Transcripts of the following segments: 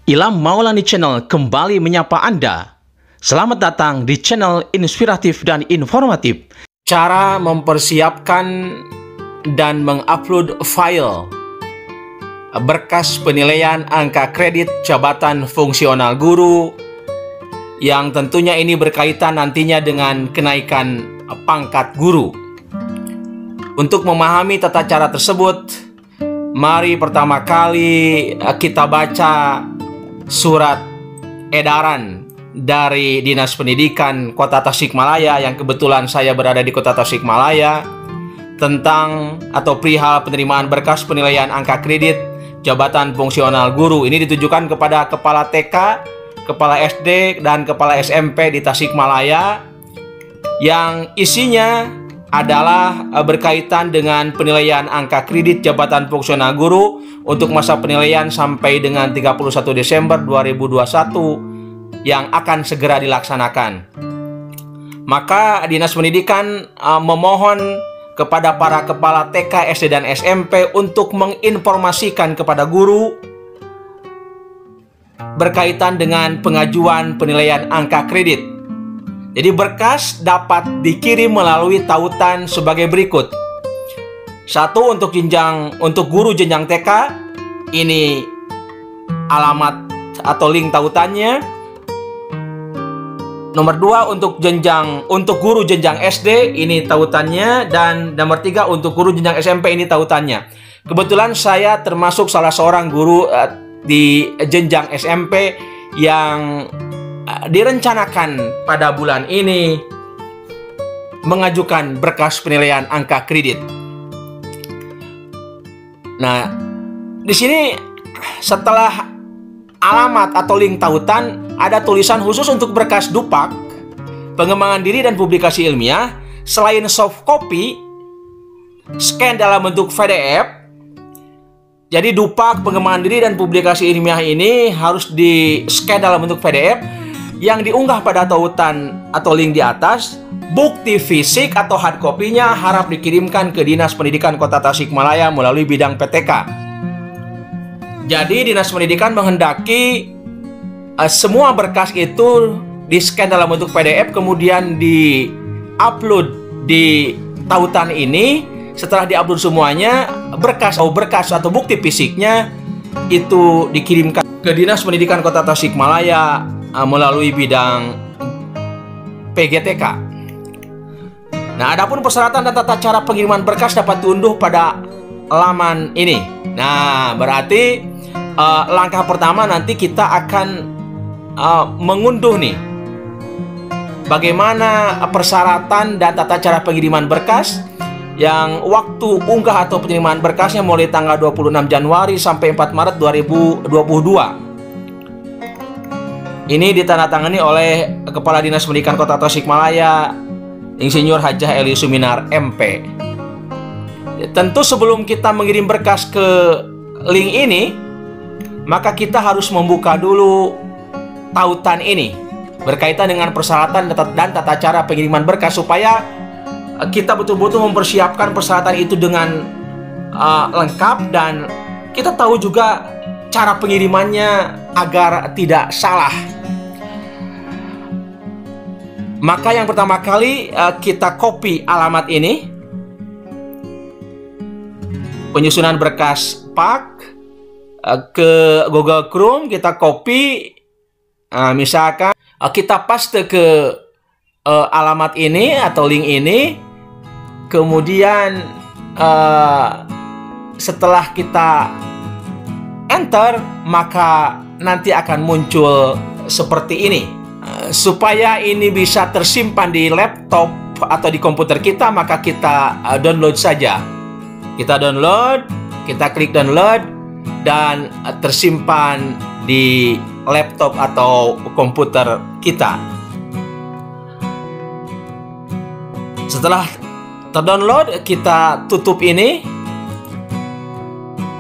Ilham Maulani Channel kembali menyapa Anda. Selamat datang di channel inspiratif dan informatif. Cara mempersiapkan dan mengupload file berkas penilaian angka kredit jabatan fungsional guru, yang tentunya ini berkaitan nantinya dengan kenaikan pangkat guru. Untuk memahami tata cara tersebut, mari pertama kali kita baca surat edaran dari Dinas Pendidikan Kota Tasikmalaya, yang kebetulan saya berada di Kota Tasikmalaya, tentang atau perihal penerimaan berkas penilaian angka kredit jabatan fungsional guru. Ini ditujukan kepada kepala TK, kepala SD, dan kepala SMP di Tasikmalaya, yang isinya adalah berkaitan dengan penilaian angka kredit jabatan fungsional guru untuk masa penilaian sampai dengan 31 Desember 2021 yang akan segera dilaksanakan. Maka Dinas Pendidikan memohon kepada para kepala TK, SD, dan SMP untuk menginformasikan kepada guru berkaitan dengan pengajuan penilaian angka kredit. Jadi berkas dapat dikirim melalui tautan sebagai berikut. 1, untuk guru jenjang TK, ini alamat atau link tautannya. Nomor 2, untuk guru jenjang SD, ini tautannya. Dan nomor 3, untuk guru jenjang SMP, ini tautannya. Kebetulan saya termasuk salah seorang guru di jenjang SMP yang direncanakan pada bulan ini mengajukan berkas penilaian angka kredit. Nah, di sini setelah alamat atau link tautan ada tulisan khusus untuk berkas Dupak, pengembangan diri dan publikasi ilmiah. Selain soft copy, scan dalam bentuk PDF. Jadi Dupak, pengembangan diri dan publikasi ilmiah ini harus di scan dalam bentuk PDF yang diunggah pada tautan atau link di atas. Bukti fisik atau hard copy-nya harap dikirimkan ke Dinas Pendidikan Kota Tasikmalaya melalui bidang PTK. Jadi Dinas Pendidikan menghendaki semua berkas itu di-scan dalam bentuk PDF, kemudian di-upload di tautan ini. Setelah di-upload semuanya, berkas atau bukti fisiknya itu dikirimkan ke Dinas Pendidikan Kota Tasikmalaya melalui bidang PGTK. Nah, adapun persyaratan dan tata cara pengiriman berkas dapat diunduh pada laman ini. Nah, berarti langkah pertama nanti kita akan mengunduh nih bagaimana persyaratan dan tata cara pengiriman berkas, yang waktu unggah atau penerimaan berkasnya mulai tanggal 26 Januari sampai 4 Maret 2022. Ini ditandatangani oleh Kepala Dinas Pendidikan Kota Tasikmalaya, Insinyur Hajah Eli Suminar MP. Tentu sebelum kita mengirim berkas ke link ini, maka kita harus membuka dulu tautan ini berkaitan dengan persyaratan dan tata cara pengiriman berkas, supaya kita betul-betul mempersiapkan persyaratan itu dengan lengkap, dan kita tahu juga cara pengirimannya agar tidak salah. Maka yang pertama kali kita copy alamat ini, penyusunan berkas PAK, ke Google Chrome kita copy, misalkan kita paste ke alamat ini atau link ini. Kemudian setelah kita enter, maka nanti akan muncul seperti ini. Supaya ini bisa tersimpan di laptop atau di komputer kita, maka kita download saja. Kita download, kita klik download, dan tersimpan di laptop atau komputer kita. Setelah terdownload, kita tutup ini.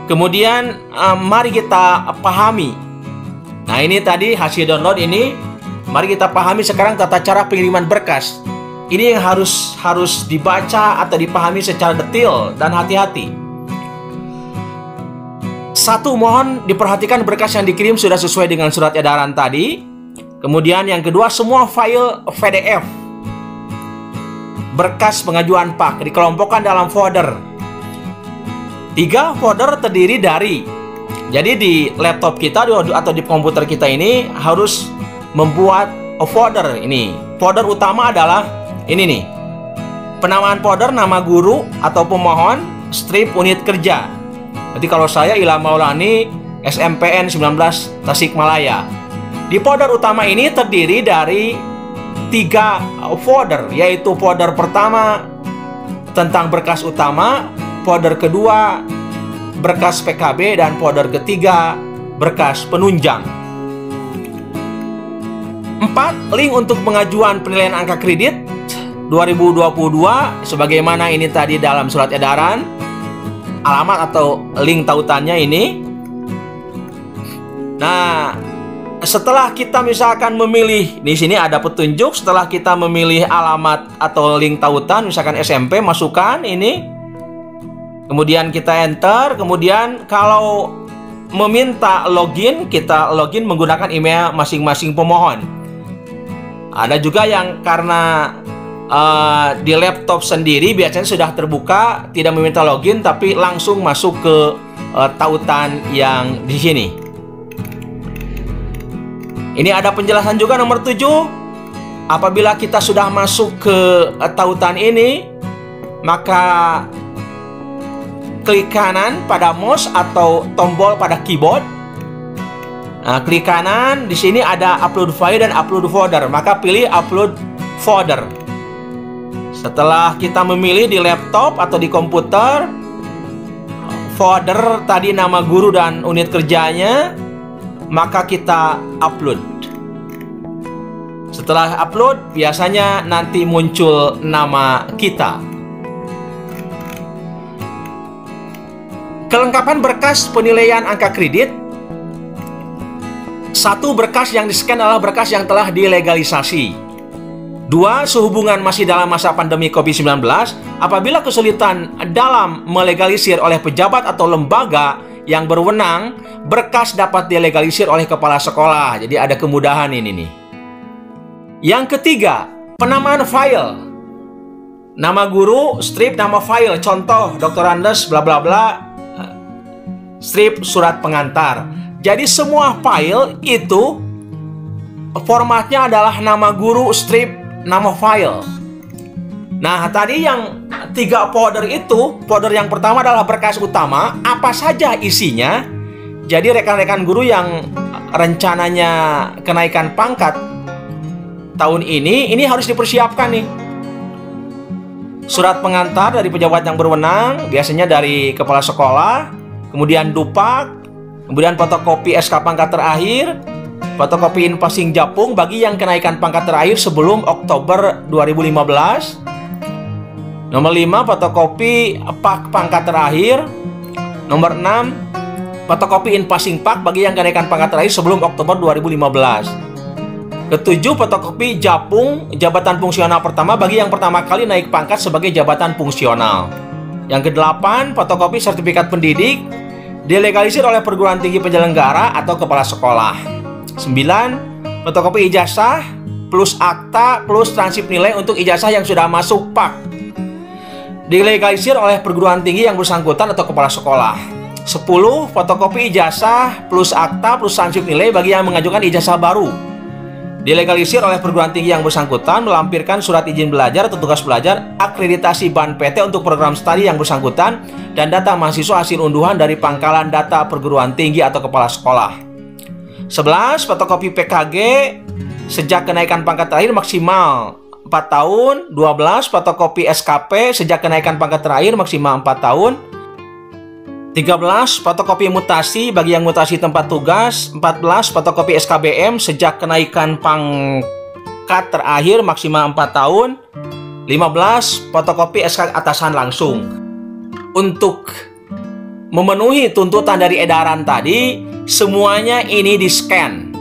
Kemudian mari kita pahami. Nah, ini tadi hasil download ini. Mari kita pahami sekarang tata cara pengiriman berkas. Ini yang harus dibaca atau dipahami secara detail dan hati-hati. Satu, mohon diperhatikan berkas yang dikirim sudah sesuai dengan surat edaran tadi. Kemudian yang kedua, semua file PDF berkas pengajuan PAK dikelompokkan dalam folder. 3 folder terdiri dari, jadi di laptop kita atau di komputer kita ini harus membuat folder ini. Folder utama adalah ini nih. Penamaan folder nama guru atau pemohon, strip unit kerja. Jadi kalau saya Ilham Maulani, SMPN 19 Tasikmalaya. Di folder utama ini terdiri dari 3 folder, yaitu folder pertama tentang berkas utama, folder kedua berkas PKB, dan folder ketiga berkas penunjang. 4. Link untuk pengajuan penilaian angka kredit 2022 sebagaimana ini tadi dalam surat edaran. Alamat atau link tautannya ini. Nah, setelah kita misalkan memilih, di sini ada petunjuk, setelah kita memilih alamat atau link tautan, misalkan SMP, masukkan ini. Kemudian kita enter, kemudian kalau meminta login, kita login menggunakan email masing-masing pemohon. Ada juga yang karena di laptop sendiri biasanya sudah terbuka, tidak meminta login tapi langsung masuk ke tautan yang di sini. Ini ada penjelasan juga nomor 7. Apabila kita sudah masuk ke tautan ini, maka klik kanan pada mouse atau tombol pada keyboard. Nah, klik kanan, di sini ada upload file dan upload folder, maka pilih upload folder. Setelah kita memilih di laptop atau di komputer, folder tadi nama guru dan unit kerjanya, maka kita upload. Setelah upload, biasanya nanti muncul nama kita. Kelengkapan berkas penilaian angka kredit. 1. Berkas yang di-scan adalah berkas yang telah dilegalisasi. 2. Sehubungan masih dalam masa pandemi COVID-19, apabila kesulitan dalam melegalisir oleh pejabat atau lembaga yang berwenang, berkas dapat dilegalisir oleh kepala sekolah. Jadi ada kemudahan ini nih. Yang ketiga, penamaan file. Nama guru, strip nama file. Contoh, Dr. Andes bla bla bla, strip surat pengantar. Jadi semua file itu formatnya adalah nama guru, strip nama file. Nah, tadi yang 3 folder itu, folder yang pertama adalah berkas utama, apa saja isinya. Jadi rekan-rekan guru yang rencananya kenaikan pangkat tahun ini harus dipersiapkan nih. Surat pengantar dari pejabat yang berwenang, biasanya dari kepala sekolah, kemudian dupak, kemudian fotokopi SK pangkat terakhir, fotokopi in-passing Japung bagi yang kenaikan pangkat terakhir sebelum Oktober 2015. Nomor 5, fotokopi PAK pangkat terakhir. Nomor 6, fotokopi in-passing PAK bagi yang kenaikan pangkat terakhir sebelum Oktober 2015. Ketujuh, fotokopi Japung jabatan fungsional pertama bagi yang pertama kali naik pangkat sebagai jabatan fungsional. Yang ke-8, fotokopi sertifikat pendidik dilegalisir oleh perguruan tinggi penyelenggara atau kepala sekolah. 9. Fotokopi ijazah plus akta plus transkrip nilai untuk ijazah yang sudah masuk PAK dilegalisir oleh perguruan tinggi yang bersangkutan atau kepala sekolah. 10. Fotokopi ijazah plus akta plus transkrip nilai bagi yang mengajukan ijazah baru dilegalisir oleh perguruan tinggi yang bersangkutan melampirkan surat izin belajar atau tugas belajar, akreditasi BAN PT untuk program studi yang bersangkutan, dan data mahasiswa hasil unduhan dari pangkalan data perguruan tinggi atau kepala sekolah. 11. Fotokopi PKG sejak kenaikan pangkat terakhir maksimal 4 tahun. 12. Fotokopi SKP sejak kenaikan pangkat terakhir maksimal 4 tahun. 13. Fotokopi mutasi bagi yang mutasi tempat tugas. 14. Fotokopi SKBM sejak kenaikan pangkat terakhir maksimal 4 tahun. 15. Fotokopi SK atasan langsung. Untuk memenuhi tuntutan dari edaran tadi, semuanya ini di-scan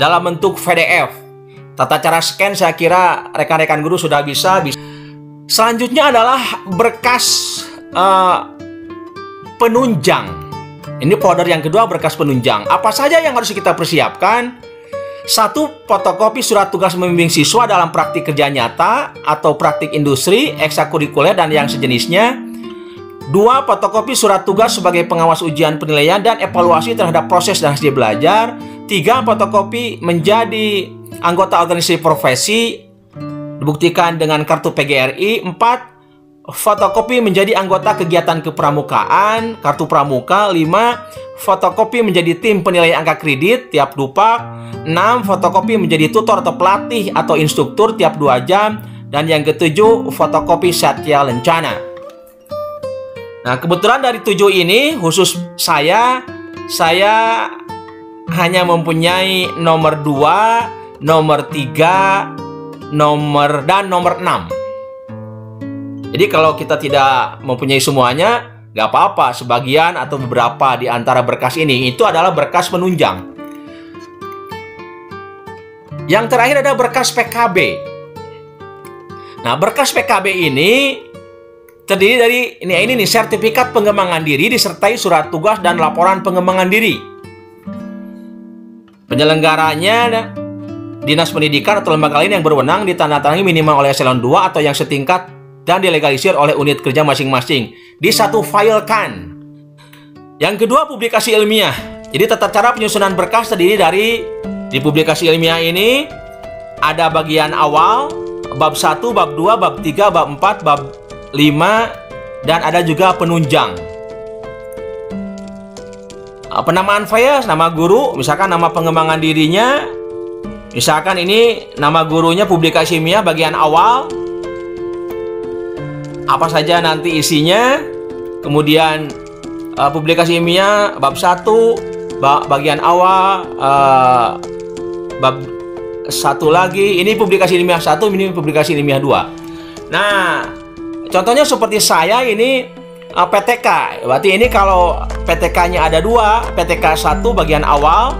dalam bentuk PDF. Tata cara scan saya kira rekan-rekan guru sudah bisa. Selanjutnya adalah berkas penunjang. Ini folder yang kedua, berkas penunjang. Apa saja yang harus kita persiapkan? 1. Fotokopi surat tugas membimbing siswa dalam praktik kerja nyata atau praktik industri, ekstrakurikuler, dan yang sejenisnya. 2. Fotokopi surat tugas sebagai pengawas ujian penilaian dan evaluasi terhadap proses dan hasil belajar. 3. Fotokopi menjadi anggota organisasi profesi, dibuktikan dengan kartu PGRI. 4. Fotokopi menjadi anggota kegiatan kepramukaan, kartu pramuka. 5. Fotokopi menjadi tim penilai angka kredit tiap dupak. 6. Fotokopi menjadi tutor atau pelatih atau instruktur tiap 2 jam. Dan yang ke-7, fotokopi satya lencana. Nah, kebetulan dari 7 ini, khusus saya hanya mempunyai nomor 2, nomor 3, dan nomor 6. Jadi kalau kita tidak mempunyai semuanya, nggak apa-apa, sebagian atau beberapa di antara berkas ini, itu adalah berkas penunjang. Yang terakhir ada berkas PKB. Nah, berkas PKB ini terdiri dari ini nih, sertifikat pengembangan diri disertai surat tugas dan laporan pengembangan diri. Penyelenggaranya Dinas Pendidikan atau lembaga lain yang berwenang, ditandatangani minimal oleh eselon 2 atau yang setingkat dan dilegalisir oleh unit kerja masing-masing. Disatufilekan. Yang kedua, publikasi ilmiah. Jadi tata cara penyusunan berkas terdiri dari, di publikasi ilmiah ini ada bagian awal, bab 1, bab 2, bab 3, bab 4, bab 5, dan ada juga penunjang. Penamaan file, nama guru, misalkan nama pengembangan dirinya, misalkan ini nama gurunya, publikasi ilmiah bagian awal, apa saja nanti isinya. Kemudian publikasi ilmiah bab 1 bagian awal, bab 1 lagi, ini publikasi ilmiah 1, ini publikasi ilmiah 2. Nah, contohnya seperti saya ini PTK. Berarti ini kalau PTK-nya ada 2, PTK 1 bagian awal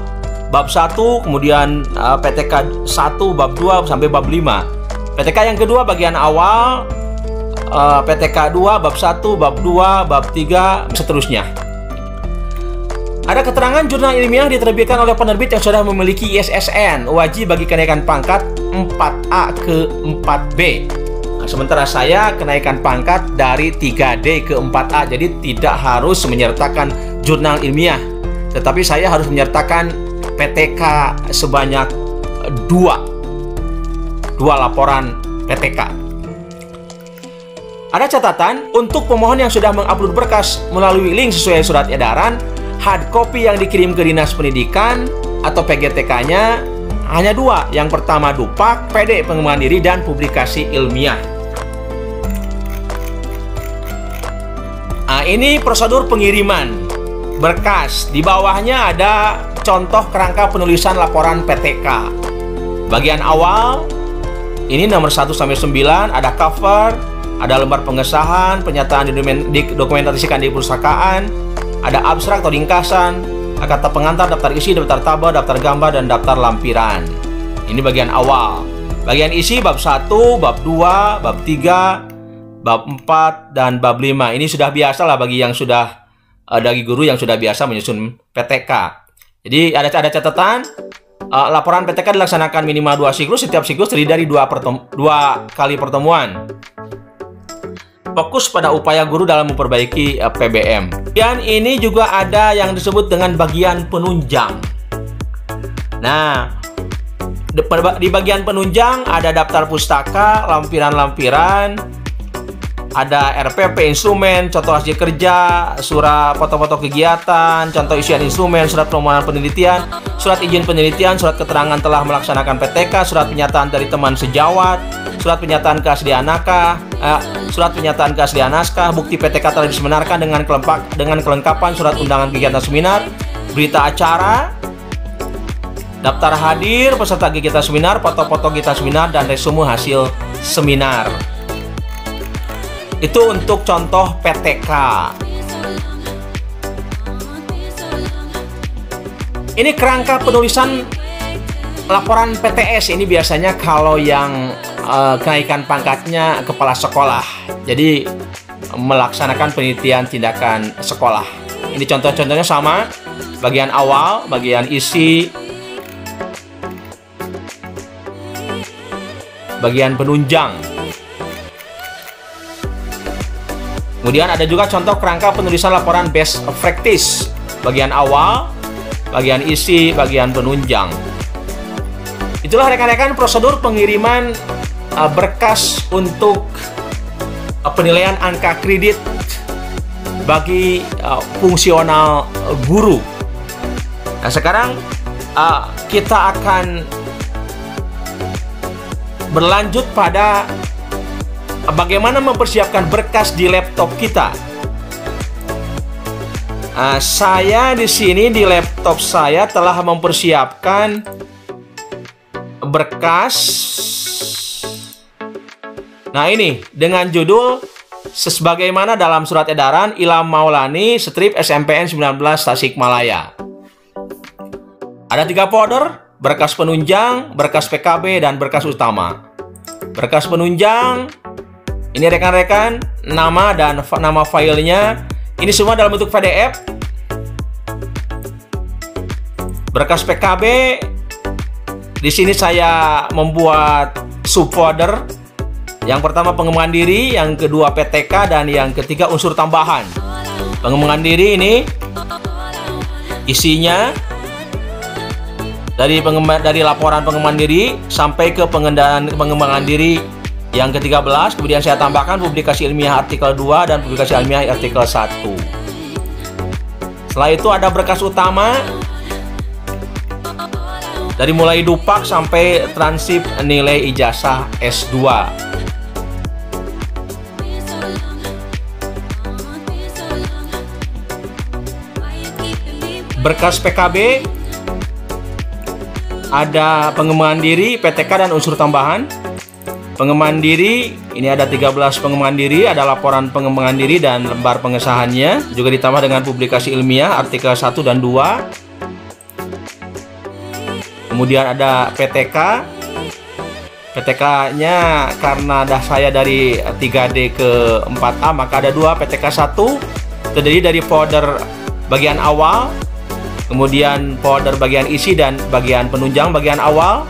bab 1, kemudian PTK 1 bab 2 sampai bab 5. PTK yang kedua bagian awal, PTK 2 bab 1, bab 2, bab 3, seterusnya. Ada keterangan jurnal ilmiah diterbitkan oleh penerbit yang sudah memiliki ISSN, wajib bagi kenaikan pangkat 4A ke 4B. Nah, sementara saya kenaikan pangkat dari 3D ke 4A, jadi tidak harus menyertakan jurnal ilmiah, tetapi saya harus menyertakan PTK sebanyak 2 laporan PTK. Ada catatan, untuk pemohon yang sudah mengupload berkas melalui link sesuai surat edaran, hard copy yang dikirim ke Dinas Pendidikan atau PGTK-nya hanya 2. Yang pertama dupak, PD pengembangan diri, dan publikasi ilmiah. Nah, ini prosedur pengiriman berkas. Di bawahnya ada contoh kerangka penulisan laporan PTK. Bagian awal, ini nomor 1 sampai 9, ada cover, ada lembar pengesahan, pernyataan dokumentasikan di perpustakaan, ada abstrak atau ringkasan, kata pengantar, daftar isi, daftar tabel, daftar gambar, dan daftar lampiran. Ini bagian awal. Bagian isi bab 1, bab 2, bab 3, bab 4, dan bab 5. Ini sudah biasa lah bagi yang sudah, bagi guru yang sudah biasa menyusun PTK. Jadi ada catatan, laporan PTK dilaksanakan minimal 2 siklus, setiap siklus terdiri dari 2 kali pertemuan. Fokus pada upaya guru dalam memperbaiki PBM. Dan ini juga ada yang disebut dengan bagian penunjang. Nah, di bagian penunjang ada daftar pustaka, lampiran-lampiran, ada RPP instrumen, contoh hasil kerja, surat foto-foto kegiatan, contoh isian instrumen, surat permohonan penelitian, surat izin penelitian, surat keterangan telah melaksanakan PTK, surat pernyataan dari teman sejawat, surat pernyataan keaslian naskah, bukti PTK telah disebenarkan dengan kelengkapan surat undangan kegiatan seminar, berita acara, daftar hadir peserta kegiatan seminar, foto-foto kegiatan seminar, dan resume hasil seminar. Itu untuk contoh PTK. Ini kerangka penulisan laporan PTS. Ini biasanya kalau yang kenaikan pangkatnya kepala sekolah, jadi melaksanakan penelitian tindakan sekolah. Ini contoh-contohnya sama. Bagian awal, bagian isi, bagian penunjang. Kemudian ada juga contoh kerangka penulisan laporan best practice. Bagian awal, bagian isi, bagian penunjang. Itulah rekan-rekan prosedur pengiriman berkas untuk penilaian angka kredit bagi fungsional guru. Nah, sekarang kita akan berlanjut pada bagaimana mempersiapkan berkas di laptop kita. Saya di sini di laptop saya telah mempersiapkan berkas. Nah, ini dengan judul sebagaimana dalam surat edaran Ilham Maulani strip SMPN 19 Tasikmalaya. Ada 3 folder: berkas penunjang, berkas PKB, dan berkas utama. Berkas penunjang, ini rekan-rekan, nama dan nama filenya. Ini semua dalam bentuk PDF. Berkas PKB, di sini saya membuat subfolder. Yang pertama pengembangan diri, yang kedua PTK, dan yang ketiga unsur tambahan. Pengembangan diri ini isinya dari laporan pengembangan diri sampai ke pengembangan diri yang ke-13. Kemudian saya tambahkan publikasi ilmiah artikel 2 dan publikasi ilmiah artikel 1. Setelah itu ada berkas utama, dari mulai dupak sampai transip nilai ijazah S2. Berkas PKB, ada pengembangan diri, PTK, dan unsur tambahan. Pengembangan diri, ini ada 13 pengembangan diri, ada laporan pengembangan diri dan lembar pengesahannya, juga ditambah dengan publikasi ilmiah artikel 1 dan 2. Kemudian ada PTK. PTK-nya karena saya dari 3D ke 4A, maka ada 2 PTK 1, terdiri dari folder bagian awal, kemudian folder bagian isi dan bagian penunjang bagian awal.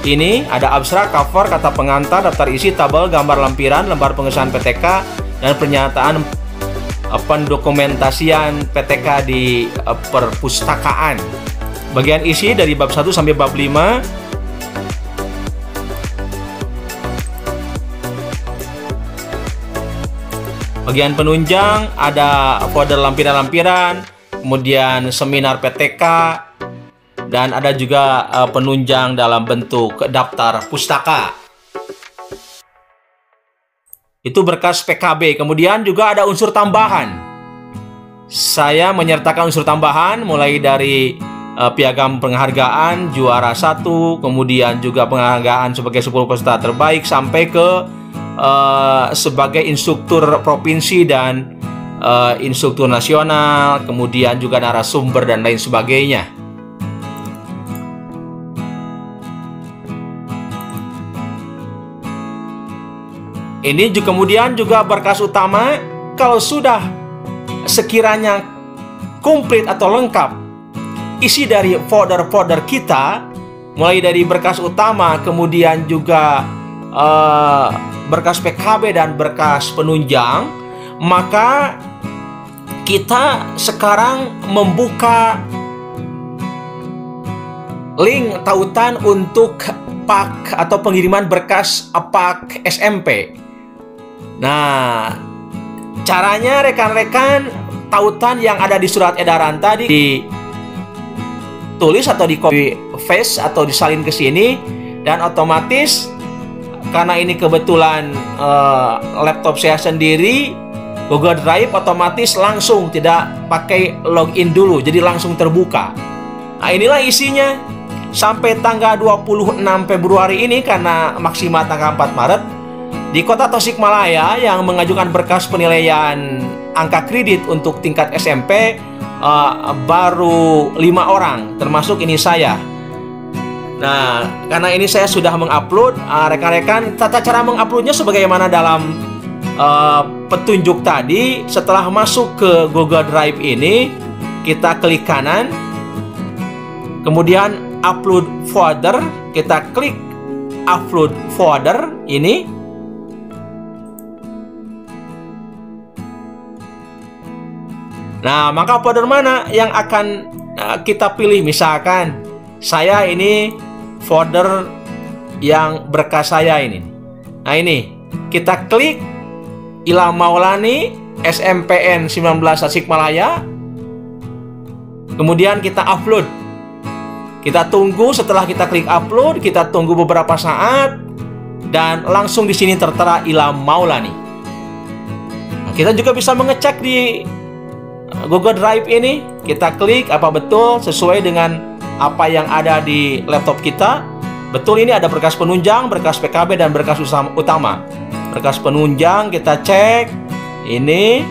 Ini ada abstrak, cover, kata pengantar, daftar isi, tabel, gambar lampiran, lembar pengesahan PTK, dan pernyataan pendokumentasian PTK di perpustakaan. Bagian isi dari bab 1 sampai bab 5. Bagian penunjang ada folder lampiran-lampiran, kemudian seminar PTK, dan ada juga penunjang dalam bentuk daftar pustaka. Itu berkas PKB. Kemudian juga ada unsur tambahan. Saya menyertakan unsur tambahan mulai dari piagam penghargaan juara 1, kemudian juga penghargaan sebagai 10 peserta terbaik, sampai ke sebagai instruktur provinsi dan instruktur nasional, kemudian juga narasumber dan lain sebagainya. Ini juga kemudian juga berkas utama. Kalau sudah sekiranya komplit atau lengkap isi dari folder-folder kita, mulai dari berkas utama, kemudian juga berkas PKB dan berkas penunjang, maka kita sekarang membuka link tautan untuk pak atau pengiriman berkas pak SMP. Nah, caranya rekan-rekan, tautan yang ada di surat edaran tadi ditulis atau di copy paste atau disalin ke sini, dan otomatis karena ini kebetulan laptop saya sendiri, Google Drive otomatis langsung tidak pakai login dulu, jadi langsung terbuka. Nah, inilah isinya sampai tanggal 26 Februari ini, karena maksimal tanggal 4 Maret. Di Kota Tasikmalaya yang mengajukan berkas penilaian angka kredit untuk tingkat SMP baru 5 orang, termasuk ini saya. Nah, karena ini saya sudah mengupload, rekan-rekan, tata cara menguploadnya sebagaimana dalam petunjuk tadi, setelah masuk ke Google Drive ini, kita klik kanan, kemudian upload folder, kita klik upload folder ini. Nah, maka folder mana yang akan kita pilih? Misalkan saya ini folder yang berkas saya ini. Nah, ini kita klik Ilham Maulani SMPN 19 Tasikmalaya. Kemudian kita upload. Kita tunggu, setelah kita klik upload, kita tunggu beberapa saat dan langsung di sini tertera Ilham Maulani. Nah, kita juga bisa mengecek di Google Drive ini. Kita klik apa betul sesuai dengan apa yang ada di laptop kita. Betul, ini ada berkas penunjang, berkas PKB, dan berkas utama. Berkas penunjang kita cek ini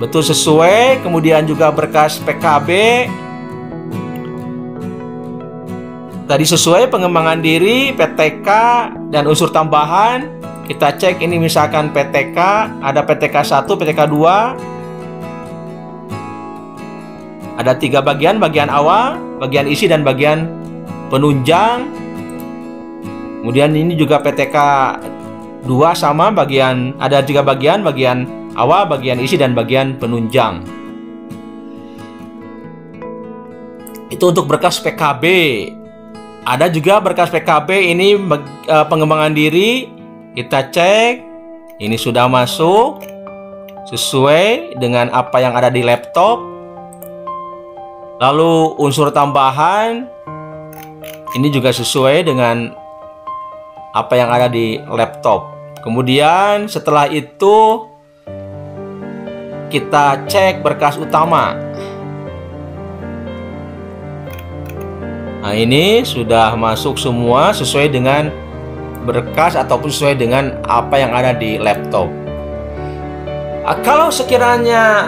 betul sesuai. Kemudian juga berkas PKB tadi sesuai, pengembangan diri, PTK, dan unsur tambahan. Kita cek ini misalkan PTK, ada PTK 1, PTK 2. Ada 3 bagian, bagian awal, bagian isi, dan bagian penunjang. Kemudian ini juga PTK 2 sama, bagian ada 3 bagian, bagian awal, bagian isi, dan bagian penunjang. Itu untuk berkas PKB. Ada juga berkas PKB ini pengembangan diri. Kita cek, ini sudah masuk sesuai dengan apa yang ada di laptop. Lalu unsur tambahan ini juga sesuai dengan apa yang ada di laptop. Kemudian setelah itu kita cek berkas utama. Nah, ini sudah masuk semua sesuai dengan berkas ataupun sesuai dengan apa yang ada di laptop. Kalau sekiranya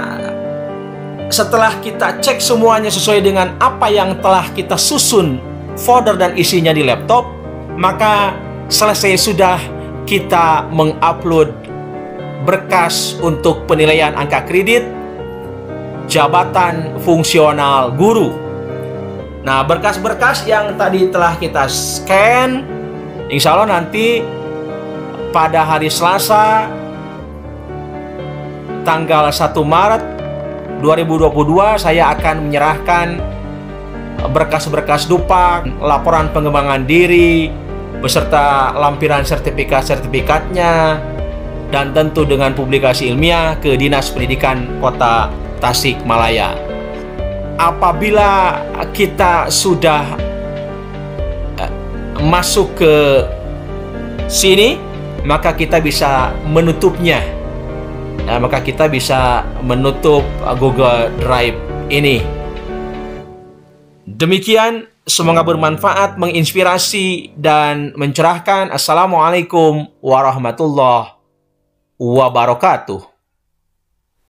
setelah kita cek semuanya sesuai dengan apa yang telah kita susun folder dan isinya di laptop, maka selesai sudah kita mengupload berkas untuk penilaian angka kredit jabatan fungsional guru. Nah, berkas-berkas yang tadi telah kita scan, insya Allah nanti pada hari Selasa tanggal 1 Maret 2022 saya akan menyerahkan berkas-berkas dupak, laporan pengembangan diri, beserta lampiran sertifikat-sertifikatnya, dan tentu dengan publikasi ilmiah ke Dinas Pendidikan Kota Tasikmalaya. Apabila kita sudah masuk ke sini, maka kita bisa menutupnya. Maka kita bisa menutup Google Drive ini. Demikian, semoga bermanfaat, menginspirasi, dan mencerahkan. Assalamualaikum warahmatullahi wabarakatuh.